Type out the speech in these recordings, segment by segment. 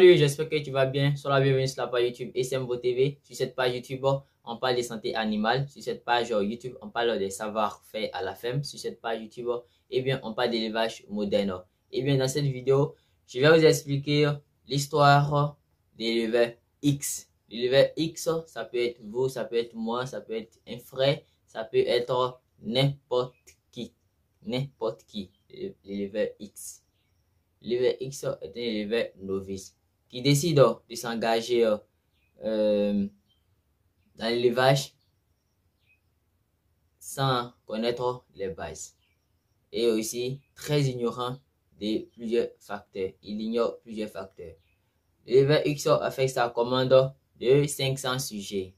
Salut, j'espère que tu vas bien. Sois la bienvenue sur la page YouTube SMVO TV. Sur cette page YouTube, on parle de santé animale. Sur cette page YouTube, on parle des savoir-faire à la ferme. Sur cette page YouTube, on parle d'élevage moderne. Dans cette vidéo, je vais vous expliquer l'histoire de l'éleveur X. L'éleveur X, ça peut être vous, ça peut être moi, ça peut être un frère, ça peut être n'importe qui. N'importe qui, l'éleveur X. L'éleveur X est un éleveur novice qui décide de s'engager dans l'élevage sans connaître les bases et aussi très ignorant de plusieurs facteurs. Il ignore plusieurs facteurs. L'éleveur X a fait sa commande de 500 sujets.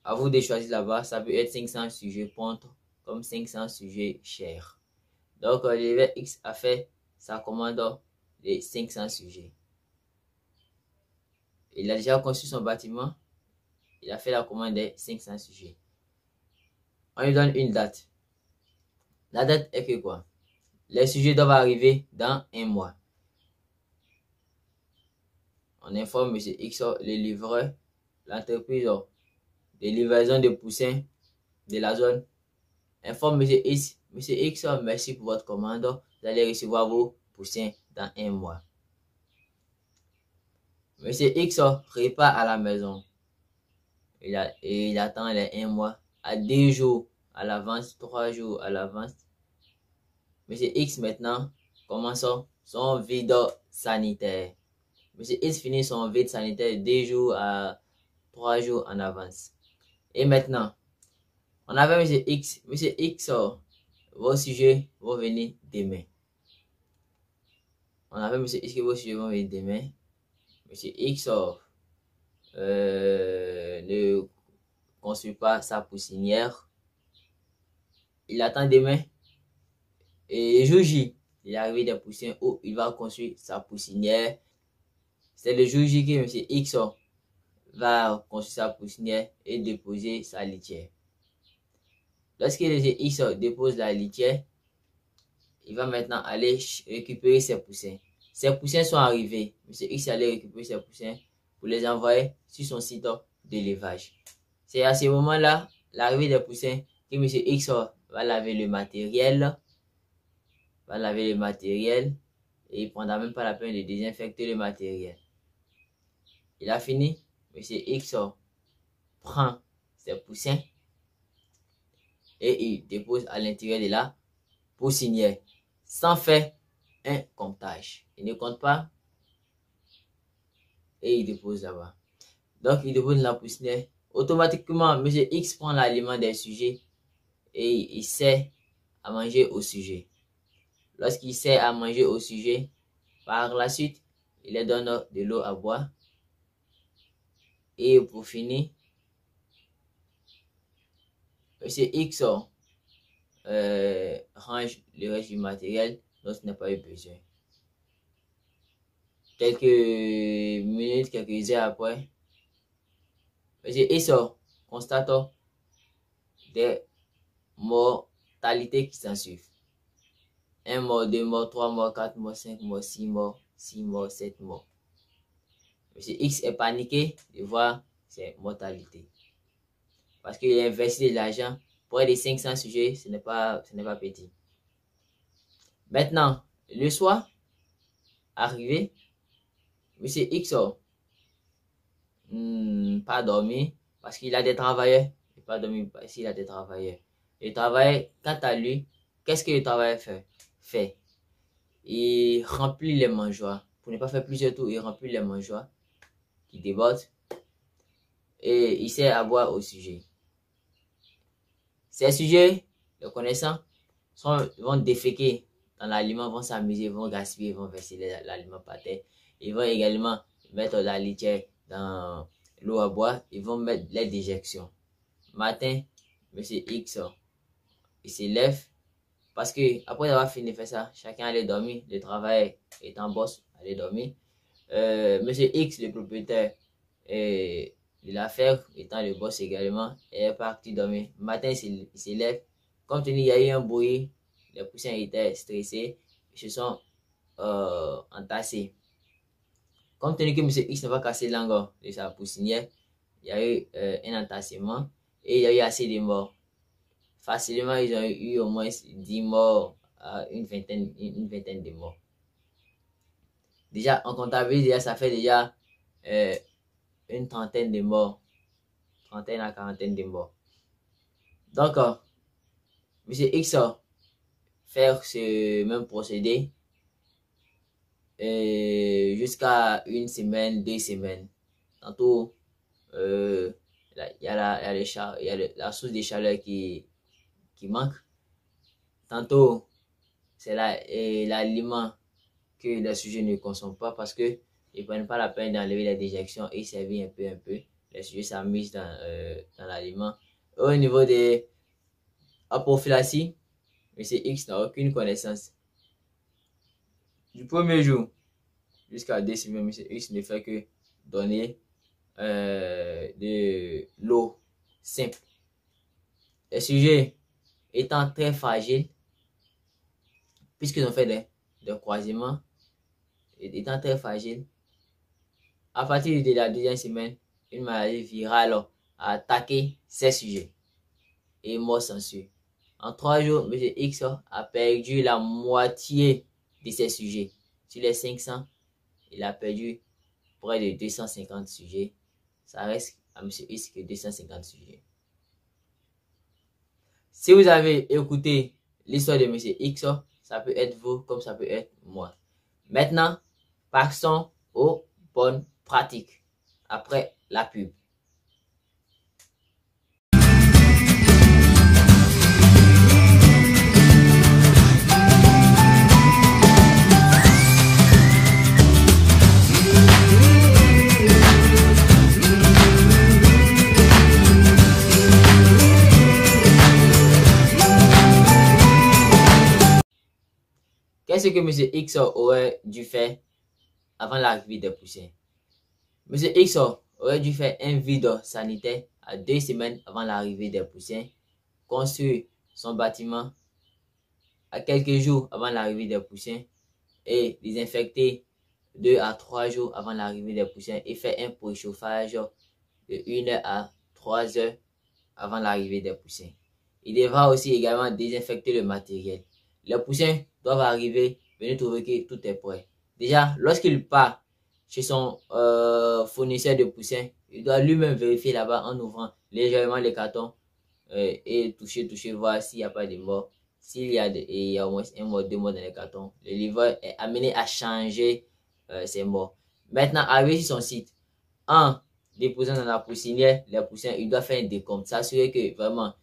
À vous de choisir là-bas, ça peut être 500 sujets pontes comme 500 sujets chers. Donc, l'éleveur X a fait sa commande de 500 sujets. Il a déjà conçu son bâtiment. Il a fait la commande de 500 sujets. On lui donne une date. La date est que quoi? Les sujets doivent arriver dans un mois. On informe M. X, le livreur, l'entreprise de livraison de poussins de la zone. Informe M. X. Monsieur X, merci pour votre commande. Vous allez recevoir vos poussins dans un mois. Monsieur X repart à la maison. Il attend les un mois à 2 jours à l'avance, 3 jours à l'avance. Monsieur X maintenant commence son vide sanitaire. Monsieur X finit son vide sanitaire 2 jours à 3 jours en avance. Et maintenant, on avait Monsieur X. Monsieur X, vos sujets vont venir demain. On avait Monsieur X que vos sujets vont venir demain. Monsieur X ne construit pas sa poussinière. Il attend demain. Et jour J, il est arrivé des poussins où il va construire sa poussinière. C'est le jour J que Monsieur X va construire sa poussinière et déposer sa litière. Lorsque Monsieur X dépose la litière, il va maintenant aller récupérer ses poussins. Ses poussins sont arrivés. Monsieur X allait récupérer ses poussins pour les envoyer sur son site d'élevage. C'est à ce moment-là, l'arrivée des poussins, que Monsieur X va laver le matériel. Et il ne prendra même pas la peine de désinfecter le matériel. Il a fini. Monsieur X prend ses poussins et il dépose à l'intérieur de la poussinière sans faire un comptage. Il ne compte pas et il dépose là-bas. Donc, il dépose la poussinière. Automatiquement, M. X prend l'aliment des sujets et il sert à manger au sujet. Lorsqu'il sert à manger au sujet, par la suite, il leur donne de l'eau à boire. Et pour finir, M. X range le reste du matériel dont il n'a pas eu besoin. Quelques minutes, quelques heures après, M. X constate des mortalités qui s'en suivent. 1 mort, 2 morts, 3 morts, 4 morts, 5 morts, 6 morts, 6 morts, 7 morts. M. X est paniqué de voir ces mortalités. Parce qu'il a investi de l'argent pour les 500 sujets, ce n'est pas petit. Maintenant, le soir, arrivé, M. X pas dormi parce qu'il a des travailleurs. Il n'a pas dormi parce qu'il a des travailleurs. Le travail, quant à lui, qu'est-ce que le travail fait? Il remplit les mangeoires. Pour ne pas faire plusieurs tours, il remplit les mangeoires qui débordent et il sert à boire au sujet. Ces sujets, le connaissant, vont déféquer dans l'aliment, vont s'amuser, vont gaspiller, vont verser l'aliment par terre. Ils vont également mettre la litière dans l'eau à boire. Ils vont mettre les déjections. Matin, M. X, il se lève parce que après avoir fini de faire ça, chacun allait dormir. Le travail est en boss, allait dormir. M. X, le propriétaire de l'affaire, étant le boss également, est parti dormir. Matin, il se lève. Comme tenu, il y a eu un bruit. Les poussins étaient stressés. Ils se sont entassés. Compte tenu que M. X n'a pas cassé l'angle de sa poussinière, il y a eu un entassement et il y a eu assez de morts. Facilement, ils ont eu au moins 10 morts à une vingtaine de morts. Déjà, en comptabilité, ça fait déjà une trentaine de morts. Trentaine à quarantaine de morts. Donc, M. X faire ce même procédé jusqu'à une semaine, 2 semaines. Tantôt, il y a la source de chaleur qui manque. Tantôt, c'est l'aliment que les sujets ne consomment pas parce que ils prennent pas la peine d'enlever la déjection et servir un peu. Les sujets s'amusent dans l'aliment. Au niveau de la prophylaxie, M. X n'a aucune connaissance. Du premier jour jusqu'à 2 semaines, M. X ne fait que donner de l'eau simple. Les sujets étant très fragiles, puisqu'ils ont fait des croisements, étant très fragiles, à partir de la 2e semaine, une maladie virale a attaqué ces sujets et mort s'ensuit. En 3 jours, M. X a perdu la moitié de ses sujets. Sur les 500, il a perdu près de 250 sujets. Ça reste à M. X que 250 sujets. Si vous avez écouté l'histoire de M. X, ça peut être vous comme ça peut être moi. Maintenant, passons aux bonnes pratiques après la pub. Qu'est-ce que M. X aurait dû faire avant l'arrivée des poussins? M. X aurait dû faire un vide sanitaire à 2 semaines avant l'arrivée des poussins, construire son bâtiment à quelques jours avant l'arrivée des poussins et désinfecter 2 à 3 jours avant l'arrivée des poussins et faire un préchauffage de 1 heure à 3 heures avant l'arrivée des poussins. Il devra aussi également désinfecter le matériel. Les poussins doivent arriver, venir trouver que tout est prêt. Déjà, lorsqu'il part chez son fournisseur de poussins, il doit lui-même vérifier là-bas en ouvrant légèrement les cartons et toucher, voir s'il n'y a pas de mort. S'il y a au moins 1 mort, 2 morts dans les cartons, le livreur est amené à changer ces morts. Maintenant, arrivé sur son site, en déposant dans la poussinière les poussins, il doit faire un décompte, s'assurer que vraiment,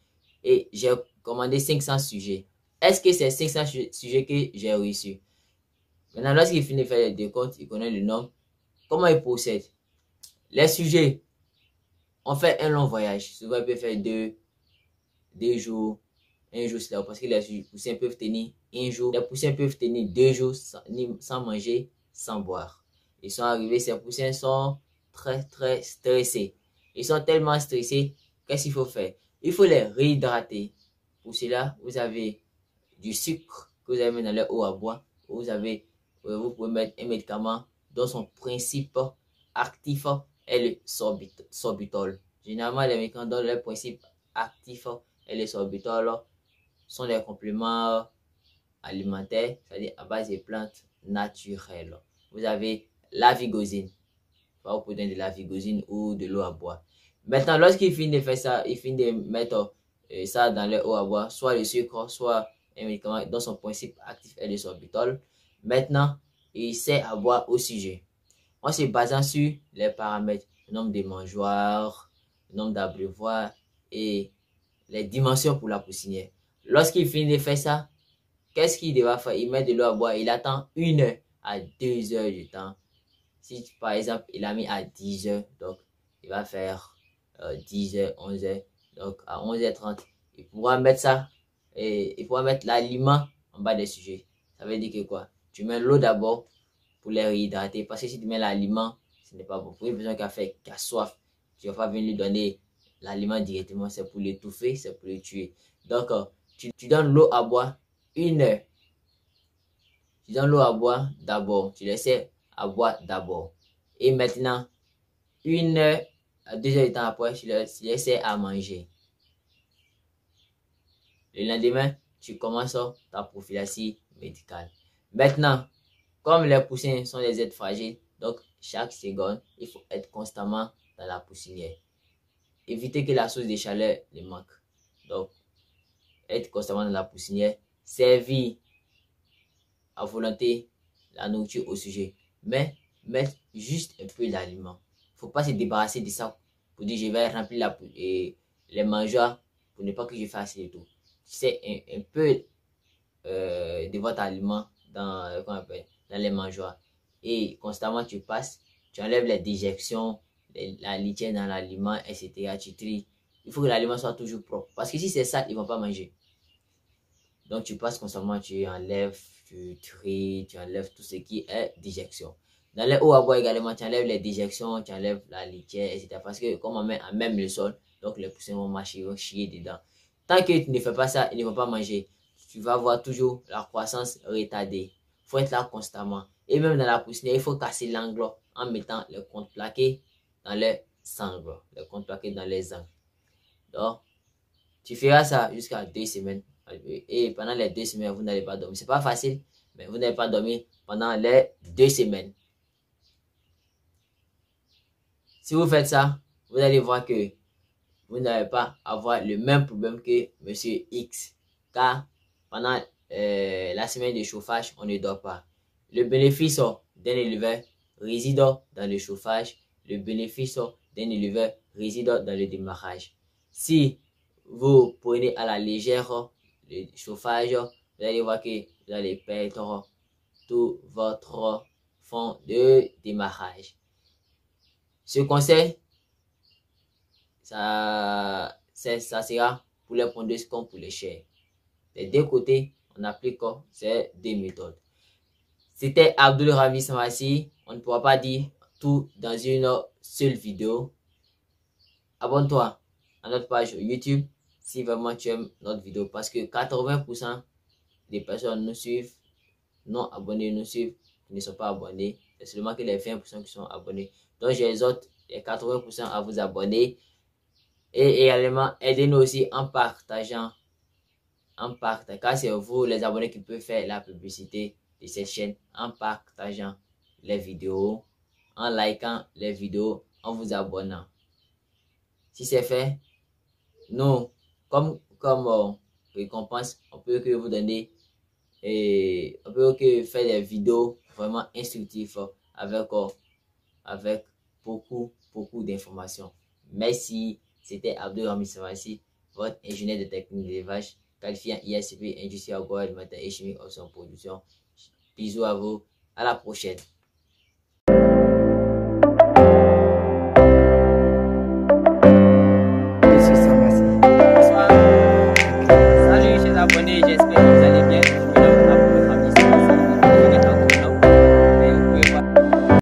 et j'ai commandé 500 sujets. Est-ce que c'est 500 sujets que j'ai reçus? Maintenant, lorsqu'il finit de faire le décompte, il connaît le nombre. Comment il procède? Les sujets ont fait un long voyage. Souvent, il peut faire 2 jours, 1 jour, c'est là parce que les poussins peuvent tenir 1 jour. Les poussins peuvent tenir 2 jours sans manger, sans boire. Ils sont arrivés, ces poussins sont très stressés. Ils sont tellement stressés, qu'est-ce qu'il faut faire? Il faut les réhydrater. Pour cela, vous avez du sucre que vous allez mettre dans leur eau à boire. Vous pouvez mettre un médicament dont son principe actif est le sorbitol. Généralement, les médicaments dont leur principe actif est le sorbitol sont des compléments alimentaires, c'est-à-dire à base de plantes naturelles. Vous avez la vigosine. Vous pouvez donner de la vigosine ou de l'eau à boire. Maintenant, lorsqu'il finit de faire ça, il finit de mettre ça dans leur eau à boire, soit le sucre, soit un médicament dont son principe actif est le sorbitol. Maintenant, il sait à boire au sujet. En se basant sur les paramètres, le nombre de mangeoires, le nombre d'abreuvoirs et les dimensions pour la poussinière. Lorsqu'il finit de faire ça, qu'est-ce qu'il devra faire? Il met de l'eau à boire, il attend 1 heure à 2 heures du temps. Si par exemple, il a mis à 10 heures, donc il va faire 10 heures, 11 heures. Donc à 11h30, il pourra mettre ça et il pourra mettre l'aliment en bas des sujets. Ça veut dire que quoi? Tu mets l'eau d'abord pour les réhydrater. Parce que si tu mets l'aliment, ce n'est pas bon. Pour une personne qui a soif, tu ne vas pas venir lui donner l'aliment directement. C'est pour l'étouffer, c'est pour le tuer. Donc, tu donnes l'eau à boire 1 heure. Tu donnes l'eau à boire d'abord. Tu laisses à boire d'abord. Et maintenant, 1 heure à 2 heures de temps après, tu les sers à manger. Le lendemain, tu commences ta prophylaxie médicale. Maintenant, comme les poussins sont des êtres fragiles, donc chaque seconde, il faut être constamment dans la poussinière. Éviter que la source de chaleur les manque. Donc, être constamment dans la poussinière, servir à volonté la nourriture au sujet, mais mettre juste un peu d'aliments. Il ne faut pas se débarrasser de ça pour dire je vais remplir les mangeoires pour ne pas que je fasse le tout. C'est un peu de votre aliment dans les mangeoires. Et constamment tu passes, tu enlèves les déjections, la litière dans l'aliment, etc. Tu tries. Il faut que l'aliment soit toujours propre. Parce que si c'est sale, ils ne vont pas manger. Donc tu passes constamment, tu enlèves, tu tries, tu enlèves tout ce qui est déjection. Dans les eaux à boire également, tu enlèves les déjections, tu enlèves la litière, etc. Parce que comme on met à même le sol, donc les poussins vont marcher, ils vont chier dedans. Tant que tu ne fais pas ça, ils ne vont pas manger. Tu vas voir toujours la croissance retardée. Il faut être là constamment. Et même dans la poussinière, il faut casser l'angle en mettant les contreplaqués dans les sangles, les contreplaqués dans les angles. Donc, tu feras ça jusqu'à 2 semaines. Et pendant les 2 semaines, vous n'allez pas dormir. C'est pas facile, mais vous n'allez pas dormir pendant les 2 semaines. Si vous faites ça, vous allez voir que vous n'allez pas avoir le même problème que Monsieur X. Car pendant la semaine de chauffage, on ne dort pas. Le bénéfice d'un éleveur réside dans le chauffage. Le bénéfice d'un éleveur réside dans le démarrage. Si vous prenez à la légère le chauffage, vous allez voir que vous allez perdre tout votre fond de démarrage. Ce conseil, ça sera pour les pondeuses comme pour les chairs. Des deux côtés, on applique ces deux méthodes. C'était Abdul Ravi Samassi. On ne pourra pas dire tout dans une seule vidéo. Abonne-toi à notre page YouTube si vraiment tu aimes notre vidéo, parce que 80% des personnes nous suivent, non abonnés nous suivent, qui ne sont pas abonnés. C'est seulement que les 20% qui sont abonnés. Donc j'exhorte les 80% à vous abonner. Et également, aidez-nous aussi en partageant. Car c'est vous, les abonnés, qui peuvent faire la publicité de cette chaîne en partageant les vidéos, en likant les vidéos, en vous abonnant. Si c'est fait, nous, comme récompense, on peut que vous donner et on peut que faire des vidéos vraiment instructives avec beaucoup d'informations. Merci. C'était Abdul Rami Samassi, votre ingénieur de technique d'élevage, qualifié en ISCP, industrie agroalimentaire et chimique en son production. Bisous à vous, à la prochaine.